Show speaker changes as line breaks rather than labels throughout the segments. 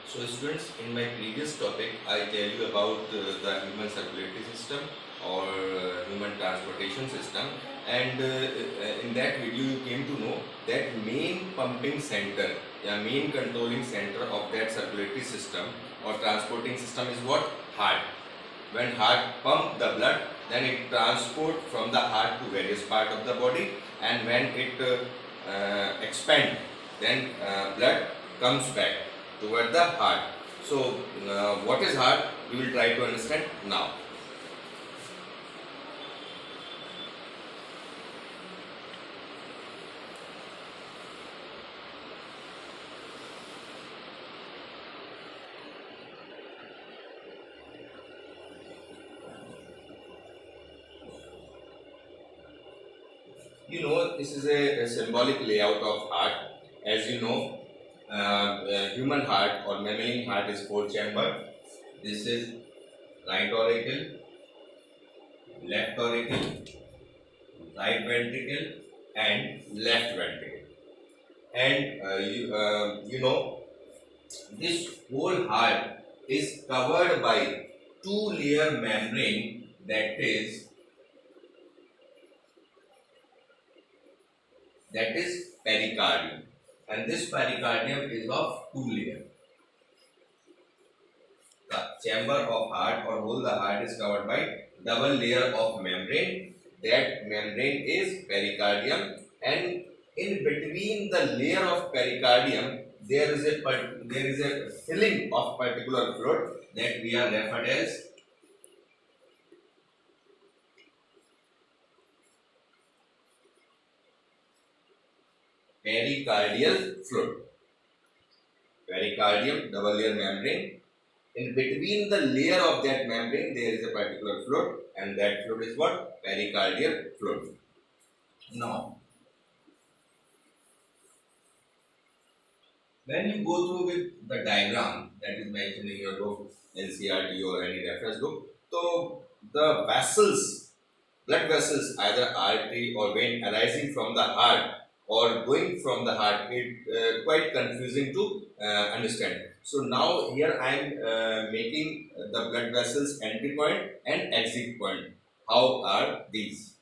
So students, in my previous topic, I tell you about the human circulatory system or human transportation system, and in that video you came to know that main pumping center, main controlling center of that circulatory system or transporting system is what? Heart. When heart pump the blood, then it transport from the heart to various part of the body, and when it expand, then blood comes back toward the heart. So, what is heart? We will try to understand now. You know, this is a symbolic layout of heart. As you know, human heart or mammalian heart is four chamber. This is right auricle, left auricle, right ventricle, and left ventricle. And you know, this whole heart is covered by two-layer membrane, that is pericardium, and this pericardium is of two layer. The chamber of heart or whole the heart is covered by double layer of membrane. That membrane is pericardium, and in between the layer of pericardium there is a filling of particular fluid that we are referred as pericardial fluid. Pericardium, double layer membrane. In between the layer of that membrane, there is a particular fluid, and that fluid is what? Pericardial fluid. Now, when you go through with the diagram that is mentioned in your book, NCERT or any reference book, so the vessels, blood vessels, either artery or vein arising from the heart or going from the heart, it quite confusing to understand. So now here I am making the blood vessels entry point and exit point. How are these?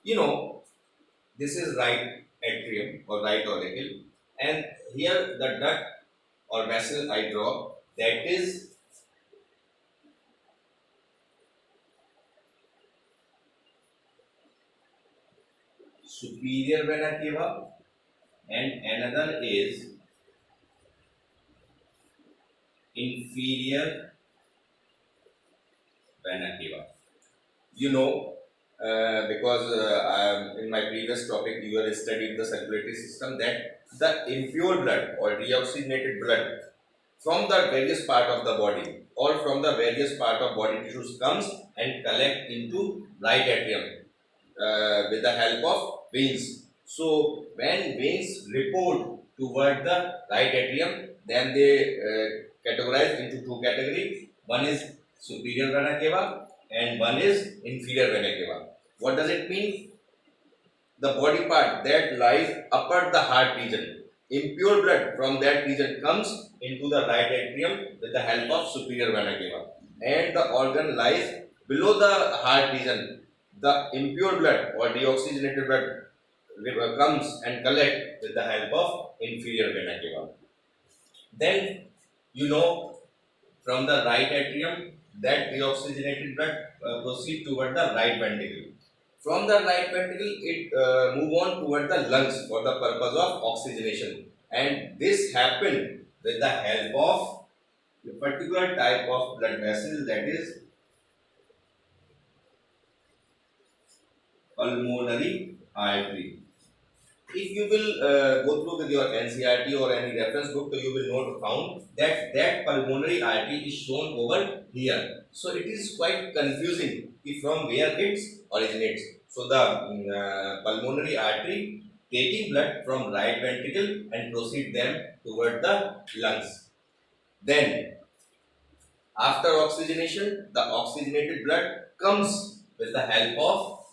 You know, this is right atrium or right auricle, and here the duct or vessel I draw, that is superior vena cava, and another is inferior vena cava. You know, because in my previous topic you have studied the circulatory system, that the impure blood or deoxygenated blood from the various part of the body or from the various part of body tissues comes and collect into right atrium with the help of veins. So when veins report toward the right atrium, then they categorize into two categories. One is superior vena cava and one is inferior vena cava. What does it mean? The body part that lies upper the heart region. Impure blood from that region comes into the right atrium with the help of superior vena cava, and the organ lies below the heart region. The impure blood or deoxygenated blood comes and collect with the help of inferior vena cava. Then you know, from the right atrium, that deoxygenated blood proceed toward the right ventricle. From the right ventricle, it move on toward the lungs for the purpose of oxygenation, and this happened with the help of a particular type of blood vessel, that is pulmonary artery. If you will go through with your NCERT or any reference book, so you will note found that pulmonary artery is shown over here. So it is quite confusing from where it originates. So the pulmonary artery taking blood from right ventricle and proceed them toward the lungs. Then after oxygenation, the oxygenated blood comes with the help of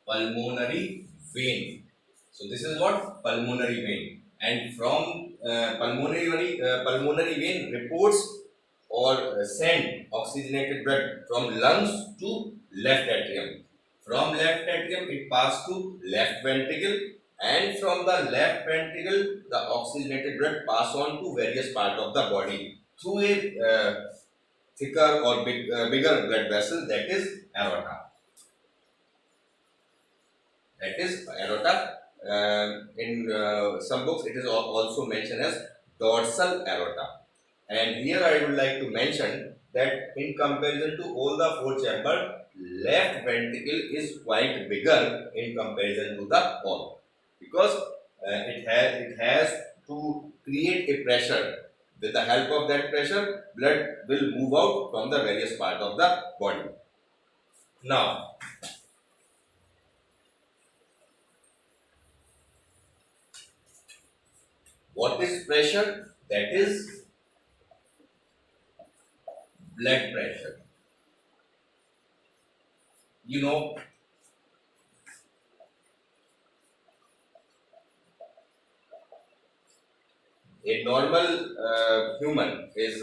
pulmonary vein. So this is what pulmonary vein, and from pulmonary vein reports or send oxygenated blood from lungs to left atrium. From left atrium it passes to left ventricle, and from the left ventricle the oxygenated blood pass on to various parts of the body through a thicker or bigger blood vessel, that is aorta. That is aorta. In some books, it is also mentioned as dorsal aorta. And here I would like to mention that in comparison to all the four chambers, left ventricle is quite bigger in comparison to the all, because it has to create a pressure. With the help of that pressure, blood will move out from the various parts of the body. Now, what is pressure? That is blood pressure. You know, a normal human is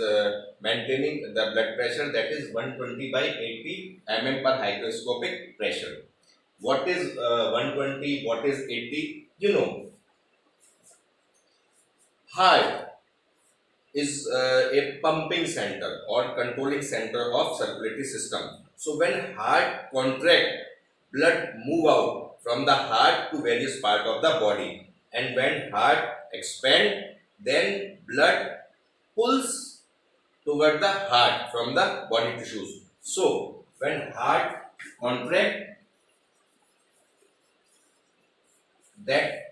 maintaining the blood pressure, that is 120 by 80 mm per hygroscopic pressure. What is 120? What is 80? You know, heart is a pumping center or controlling center of circulatory system. So when heart contract, blood move out from the heart to various part of the body, and when heart expand, then blood pulls toward the heart from the body tissues. So when heart contract, that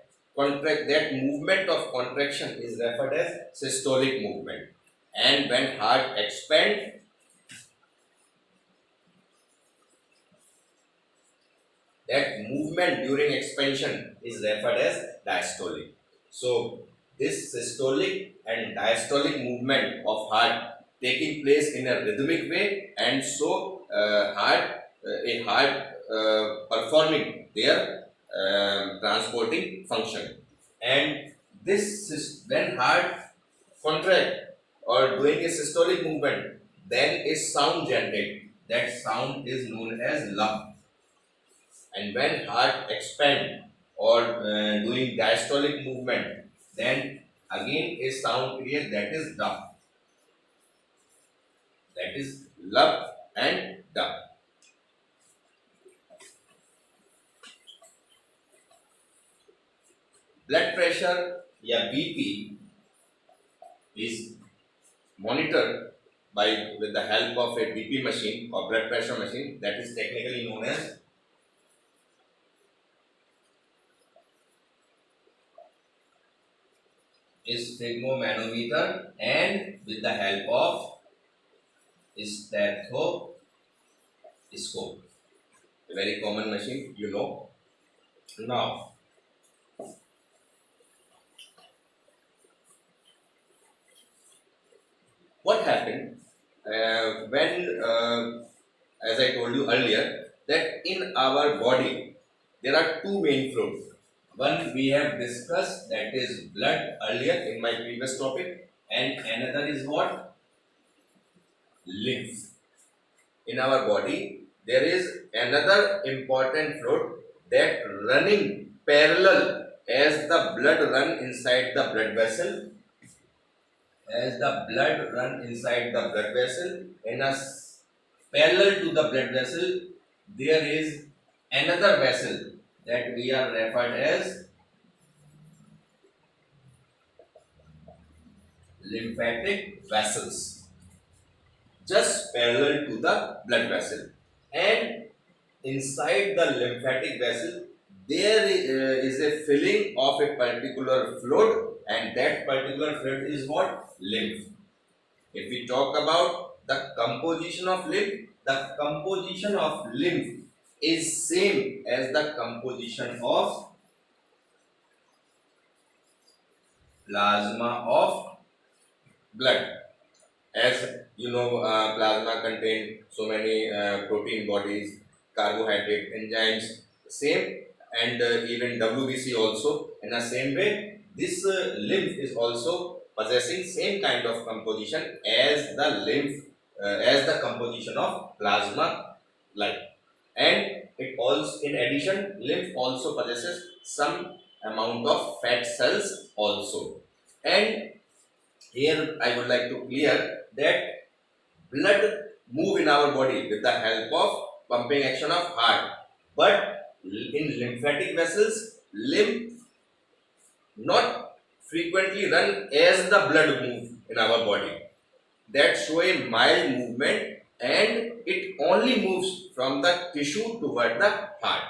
movement of contraction is referred as systolic movement, and when heart expand, that movement during expansion is referred as diastolic. So this systolic and diastolic movement of heart taking place in a rhythmic way, and so a heart performing their transporting function. And this when heart contract or doing a systolic movement, then a sound generated. That sound is known as lung. And when heart expand or doing diastolic movement, then again a sound creates, that is dum. That is lub and dum. Blood pressure, या BP, is monitored with the help of a BP machine or blood pressure machine, that is technically known as sphygmomanometer, and with the help of stethoscope, a very common machine, you know. Now, what happened when, as I told you earlier, that in our body there are two main fluids. One we have discussed, that is blood, earlier in my previous topic, and another is what? Lymph. In our body there is another important fluid that running parallel as the blood run inside the blood vessel. As the blood run inside the blood vessel, in a parallel to the blood vessel, there is another vessel that we are referred as lymphatic vessels, just parallel to the blood vessel. And inside the lymphatic vessel, there is a filling of a particular fluid, and that particular fluid is what? Lymph. If we talk about the composition of lymph, the composition of lymph is same as the composition of plasma of blood. As you know, plasma contain so many protein bodies, carbohydrate, enzymes, same, and even WBC also. In the same way, this lymph is also possessing same kind of composition as the lymph, as the composition of plasma blood. And it also, in addition, lymph also possesses some amount of fat cells also. And here I would like to clear that blood move in our body with the help of pumping action of heart, but in lymphatic vessels, lymph not frequently run as the blood move in our body. That show a mild movement, and it only moves from the tissue toward the heart.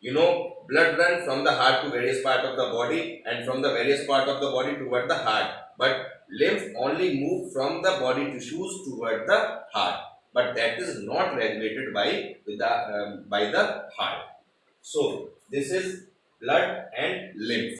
You know, blood run from the heart to various part of the body, and from the various part of the body toward the heart, but lymph only move from the body tissues toward the heart, but that is not regulated by the heart. So this is blood and lymph.